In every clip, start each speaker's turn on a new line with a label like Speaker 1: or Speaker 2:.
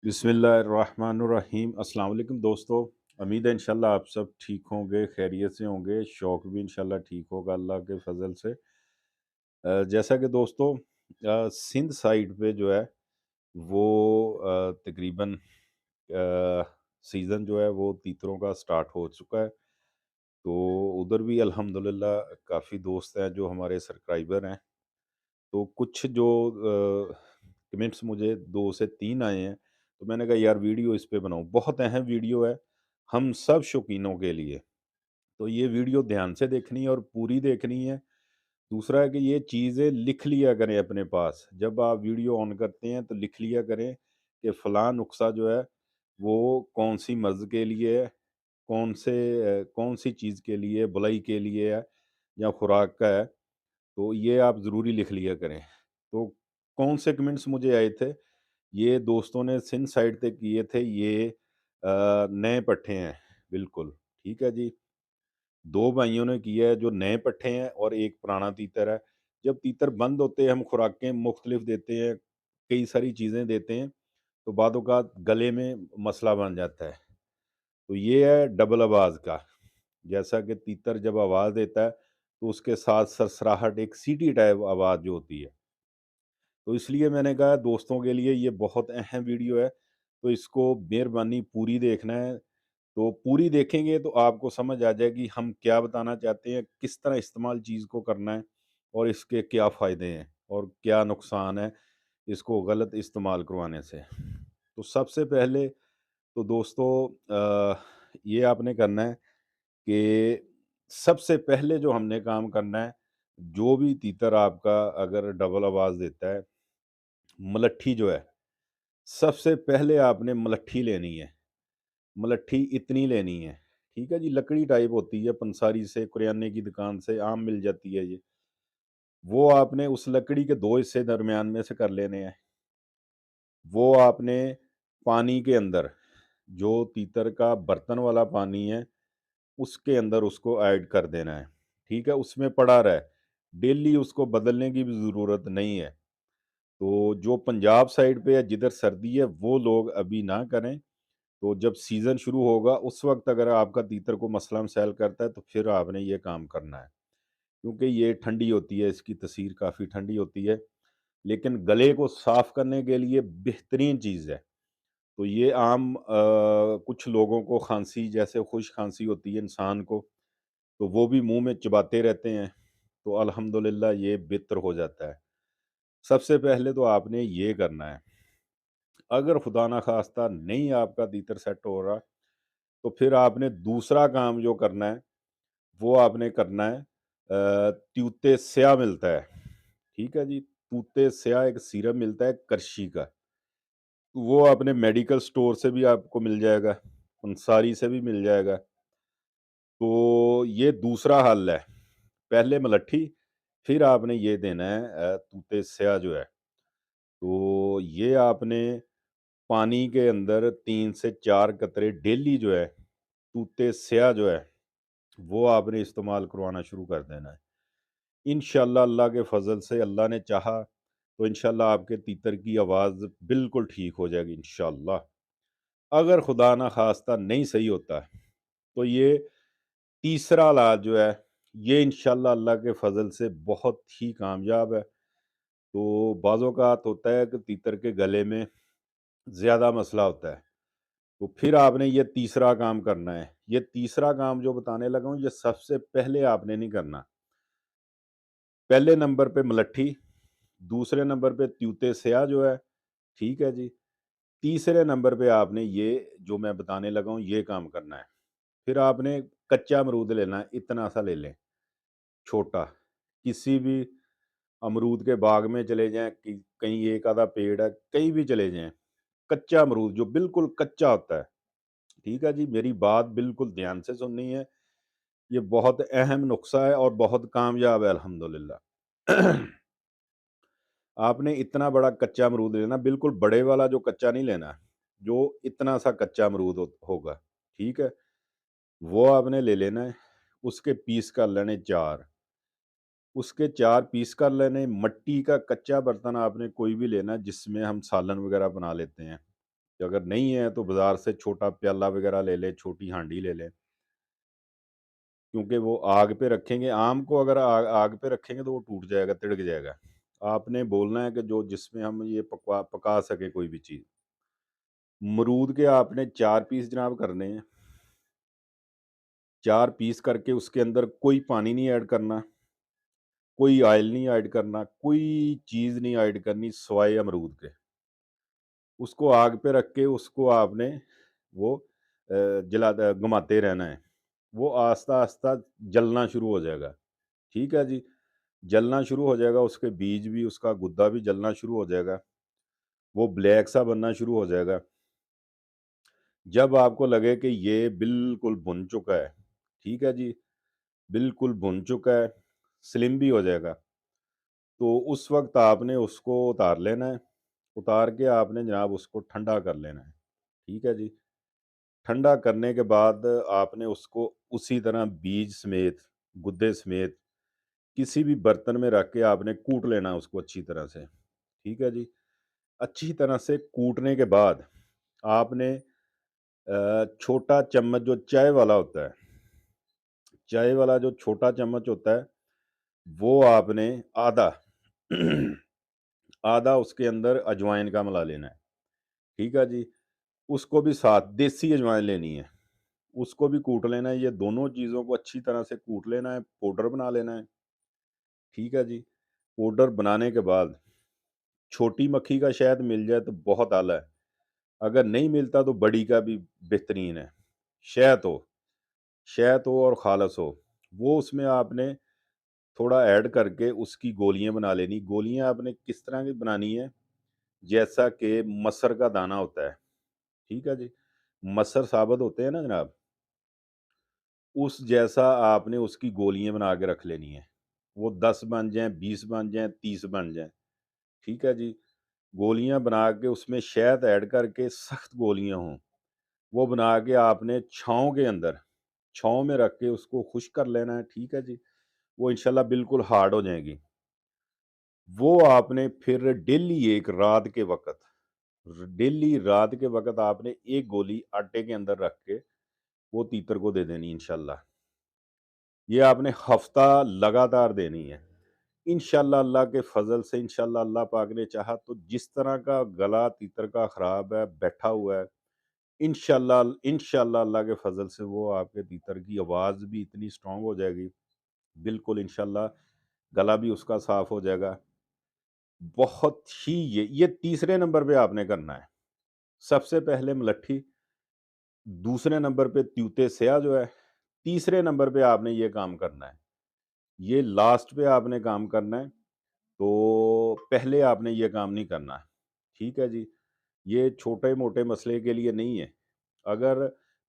Speaker 1: बिस्मिल्लाहिर्रहमानिर्रहीम। अस्सलाम वालेकुम दोस्तों। उम्मीद है इंशाल्लाह आप सब ठीक होंगे, खैरियत से होंगे। शौक़ भी इंशाल्लाह ठीक होगा अल्लाह के फ़ज़ल से। जैसा कि दोस्तों सिंध साइड पे जो है वो तकरीबन सीज़न जो है वो तीतरों का स्टार्ट हो चुका है। तो उधर भी अल्हम्दुलिल्लाह काफ़ी दोस्त हैं जो हमारे सब्सक्राइबर हैं। तो कुछ जो कमेंट्स मुझे 2 से 3 आए हैं, तो मैंने कहा यार वीडियो इस पे बनाऊँ। बहुत अहम वीडियो है, हम सब शौकीनों के लिए। तो ये वीडियो ध्यान से देखनी है और पूरी देखनी है। दूसरा है कि ये चीज़ें लिख लिया करें अपने पास। जब आप वीडियो ऑन करते हैं तो लिख लिया करें कि फ़लाँ नुस्ख़ा जो है वो कौन-सी मर्ज़ के लिए है, कौन-सी चीज़ के लिए, भलाई के लिए है या खुराक का है। तो ये आप ज़रूरी लिख लिया करें। तो कौन से कमेंट्स मुझे आए थे, ये दोस्तों ने सिंध साइड से किए थे, ये नए पट्ठे हैं, बिल्कुल, ठीक है जी। 2 भाइयों ने किया है जो नए पट्ठे हैं और एक पुराना तीतर है। जब तीतर बंद होते हैं, हम खुराकें मुख्तलिफ देते हैं, कई सारी चीज़ें देते हैं, तो बाद-ओ-औक़ात गले में मसला बन जाता है। तो ये है डबल आवाज़ का। जैसा कि तीतर जब आवाज़ देता है, तो उसके साथ सरसराहट एक सीटी टाइप आवाज़ जो होती है। तो इसलिए मैंने कहा दोस्तों के लिए ये बहुत अहम वीडियो है, तो इसको मेहरबानी पूरी देखना है। तो पूरी देखेंगे तो आपको समझ आ जाएगी हम क्या बताना चाहते हैं, किस तरह इस्तेमाल चीज़ को करना है और इसके क्या फ़ायदे हैं और क्या नुकसान है इसको गलत इस्तेमाल करवाने से। तो सबसे पहले तो दोस्तों ये आपने करना है कि सबसे पहले जो हमने काम करना है, जो भी तीतर आपका अगर डबल आवाज़ देता है, मलट्ठी जो है, सबसे पहले आपने मलट्ठी लेनी है। मलट्ठी इतनी लेनी है, ठीक है जी? लकड़ी टाइप होती है, पंसारी से, किराने की दुकान से आम मिल जाती है ये। वो आपने उस लकड़ी के 2 हिस्से दरमियान में से कर लेने हैं। वो आपने पानी के अंदर, जो तीतर का बर्तन वाला पानी है, उसके अंदर उसको ऐड कर देना है, ठीक है? उसमें पड़ा रहे, डेली उसको बदलने की भी ज़रूरत नहीं है। तो जो पंजाब साइड पे है, जिधर सर्दी है, वो लोग अभी ना करें। तो जब सीज़न शुरू होगा, उस वक़्त अगर आपका तीतर को मसला मसाइल करता है, तो फिर आपने ये काम करना है। क्योंकि ये ठंडी होती है, इसकी तसीर काफ़ी ठंडी होती है, लेकिन गले को साफ़ करने के लिए बेहतरीन चीज़ है। तो ये आम कुछ लोगों को खाँसी जैसे खुश खाँसी होती है इंसान को, तो वो भी मुँह में चबाते रहते हैं, तो अल्हम्दुलिल्लाह ये बेहतर हो जाता है। सबसे पहले तो आपने ये करना है। अगर खुदा ना ख़ास्ता नहीं आपका तीतर सेट हो रहा, तो फिर आपने दूसरा काम जो करना है, वो आपने करना है त्यूते स्याह मिलता है, ठीक है जी? तूते स्याह एक सीरप मिलता है करशी का, वो आपने मेडिकल स्टोर से भी आपको मिल जाएगा, अंसारी से भी मिल जाएगा। तो ये दूसरा हल है, पहले मलट्ठी, फिर आपने ये देना है तूते स्याह जो है। तो ये आपने पानी के अंदर 3 से 4 कतरे डेली जो है, तूते स्याह जो है, वो आपने इस्तेमाल करवाना शुरू कर देना है। इंशाअल्लाह अल्लाह के फ़ज़ल से अल्लाह ने चाहा तो इंशाअल्लाह आपके तीतर की आवाज़ बिल्कुल ठीक हो जाएगी इंशाअल्लाह। अगर खुदा ना ख़ास्ता नहीं सही होता, तो ये तीसरा इलाज जो है, ये इंशाअल्लाह अल्लाह के फ़ज़ल से बहुत ही कामयाब है। तो बाज़ औक़ात होता है कि तीतर के गले में ज़्यादा मसला होता है, तो फिर आपने ये तीसरा काम करना है। ये तीसरा काम जो बताने लगा हूँ, ये सबसे पहले आपने नहीं करना। पहले नंबर पे मलट्ठी, दूसरे नंबर पे त्यूते स्याह जो है, ठीक है जी? तीसरे नंबर पे आपने ये जो मैं बताने लगा हूँ, ये काम करना है। फिर आपने कच्चा अमरूद लेना है, इतना सा ले लें, छोटा। किसी भी अमरूद के बाग में चले जाएँ, कि कहीं एक आधा पेड़ है, कहीं भी चले जाएँ, कच्चा अमरूद जो बिल्कुल कच्चा होता है, ठीक है जी? मेरी बात बिल्कुल ध्यान से सुननी है, ये बहुत अहम नुस्ख़ा है और बहुत कामयाब है अल्हम्दुलिल्लाह। आपने इतना बड़ा कच्चा अमरूद लेना, बिल्कुल बड़े वाला जो कच्चा नहीं लेना, जो इतना सा कच्चा अमरूद होगा, ठीक है? वो आपने ले लेना है, उसके पीस कर लेने 4, उसके 4 पीस कर लेने। मिट्टी का कच्चा बर्तन आपने कोई भी लेना जिसमें हम सालन वगैरह बना लेते हैं, کہ اگر نہیں ہے تو بازار سے چھوٹا پیالہ وغیرہ لے لیں، چھوٹی ہانڈی لے لیں، کیونکہ وہ آگ پہ رکھیں گے، آم کو اگر آگ پہ رکھیں گے تو وہ ٹوٹ جائے گا، تڑک جائے گا۔ آپ نے بولنا ہے کہ جو جس میں ہم یہ پکا سکے کوئی بھی چیز۔ مرود کے آپ نے 4 پیس جناب کرنے ہیں، 4 پیس کر کے اس کے اندر کوئی پانی نہیں ایڈ کرنا، کوئی آئل نہیں ایڈ کرنا، کوئی چیز نہیں ایڈ کرنی سوائے امرود کے۔ اس کو آگ پہ رکھ کے اس کو آپ نے وہ گھماتے رہنا ہے، وہ آہستہ آہستہ جلنا شروع ہو جائے گا، ٹھیک ہے جی۔ جلنا شروع ہو جائے گا، اس کے بیج بھی، اس کا گدا بھی جلنا شروع ہو جائے گا، وہ بلیک سا بننا شروع ہو جائے گا۔ جب آپ کو لگے کہ یہ بالکل بھن چکا ہے، ٹھیک ہے جی، بالکل بھن چکا ہے، سلم بھی ہو جائے گا، تو اس وقت آپ نے اس کو اتار لینا ہے۔ اتار کے آپ نے جناب اس کو ٹھنڈا کر لینا ہے، ٹھیک ہے جی۔ ٹھنڈا کرنے کے بعد آپ نے اس کو اسی طرح بیج سمیت، گدے سمیت کسی بھی برتن میں رکھ کے آپ نے کوٹ لینا اس کو اچھی طرح سے، ٹھیک ہے جی۔ اچھی طرح سے کوٹنے کے بعد آپ نے چھوٹا چمچ جو چائے والا ہوتا ہے، چائے والا جو چھوٹا چمچ ہوتا ہے، وہ آپ نے آدھا آدھا اس کے اندر اجوائن کا ملا لینا ہے، ٹھیک ہے جی۔ اس کو بھی ساتھ دیسی اجوائن لینی ہے، اس کو بھی کوٹ لینا ہے، یہ دونوں چیزوں کو اچھی طرح سے کوٹ لینا ہے، پاؤڈر بنا لینا ہے، ٹھیک ہے جی۔ پاؤڈر بنانے کے بعد چھوٹی مکھی کا شہد مل جائے تو بہت اعلیٰ ہے، اگر نہیں ملتا تو بڑی کا بھی بہترین ہے۔ شہد ہو اور خالص ہو، وہ اس میں آپ نے تھوڑا ایڈ کر کے اس کی گولیاں بنا لینی۔ گولیاں آپ نے کس طرح کی بنانی ہے؟ جیسا کہ مسر کا دانہ ہوتا ہے، ٹھیک ہے جی، مسر ثابت ہوتے ہیں نا جناب، اس جیسا آپ نے اس کی گولیاں بنا کے رکھ لینی ہے۔ وہ 10 بن جائیں، 20 بن جائیں، 30 بن جائیں، ٹھیک ہے جی۔ گولیاں بنا کے اس میں شہد ایڈ کر کے، سخت گولیاں ہوں، وہ بنا کے آپ نے چھاؤں کے اندر، چھاؤں میں رکھ کے اس کو خشک کر لینا ہے، ٹھیک ہے جی۔ وہ انشاءاللہ بالکل ہارڈ ہو جائیں گی۔ وہ آپ نے پھر ڈیلی ایک رات کے وقت، ڈیلی رات کے وقت آپ نے ایک گولی آٹے کے اندر رکھ کے وہ تیتر کو دے دینی انشاءاللہ۔ یہ آپ نے ہفتہ لگاتار دینی ہے انشاءاللہ۔ اللہ کے فضل سے انشاءاللہ، اللہ پاک نے چاہا تو جس طرح کا گلا تیتر کا خراب ہے، بیٹھا ہوا ہے، انشاءاللہ اللہ کے فضل سے وہ آپ کے تیتر کی آواز بھی اتنی سٹرونگ ہو جائے گی، بالکل انشاءاللہ گلا بھی اس کا صاف ہو جائے گا۔ بہت ہی یہ تیسرے نمبر پہ آپ نے کرنا ہے۔ سب سے پہلے ملٹھی، دوسرے نمبر پہ تیوتے سیاہ جو ہے، تیسرے نمبر پہ آپ نے یہ کام کرنا ہے۔ یہ لاسٹ پہ آپ نے کام کرنا ہے، تو پہلے آپ نے یہ کام نہیں کرنا، ٹھیک ہے جی۔ یہ چھوٹے موٹے مسئلے کے لیے نہیں ہے۔ اگر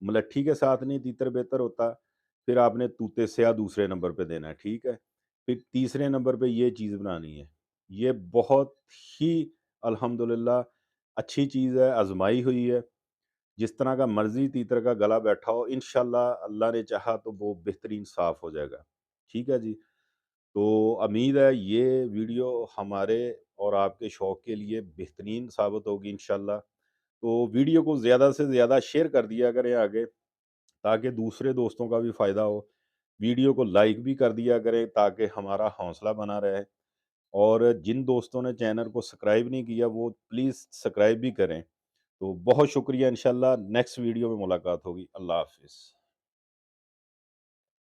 Speaker 1: ملٹھی کے ساتھ نہیں تیتر بہتر ہوتا، پھر آپ نے توتے سیاہ دوسرے نمبر پہ دینا ہے، ٹھیک ہے۔ پھر تیسرے نمبر پہ یہ چیز بنانی ہے۔ یہ بہت ہی الحمدللہ اچھی چیز ہے، آزمائی ہوئی ہے۔ جس طرح کا مرضی تیتر کا گلا بیٹھا ہو، انشاءاللہ اللہ نے چاہا تو وہ بہترین صاف ہو جائے گا، ٹھیک ہے جی۔ تو امید ہے یہ ویڈیو ہمارے اور آپ کے شوق کے لیے بہترین ثابت ہوگی انشاءاللہ۔ تو ویڈیو کو زیادہ سے زیادہ شیئر کر دیا کریں آگے، تاکہ دوسرے دوستوں کا بھی فائدہ ہو۔ ویڈیو کو لائک بھی کر دیا کریں تاکہ ہمارا حوصلہ بنا رہے، اور جن دوستوں نے چینل کو سبسکرائب نہیں کیا وہ پلیز سبسکرائب بھی کریں۔ تو بہت شکریہ، انشاءاللہ نیکسٹ ویڈیو میں ملاقات ہوگی۔ اللہ حافظ۔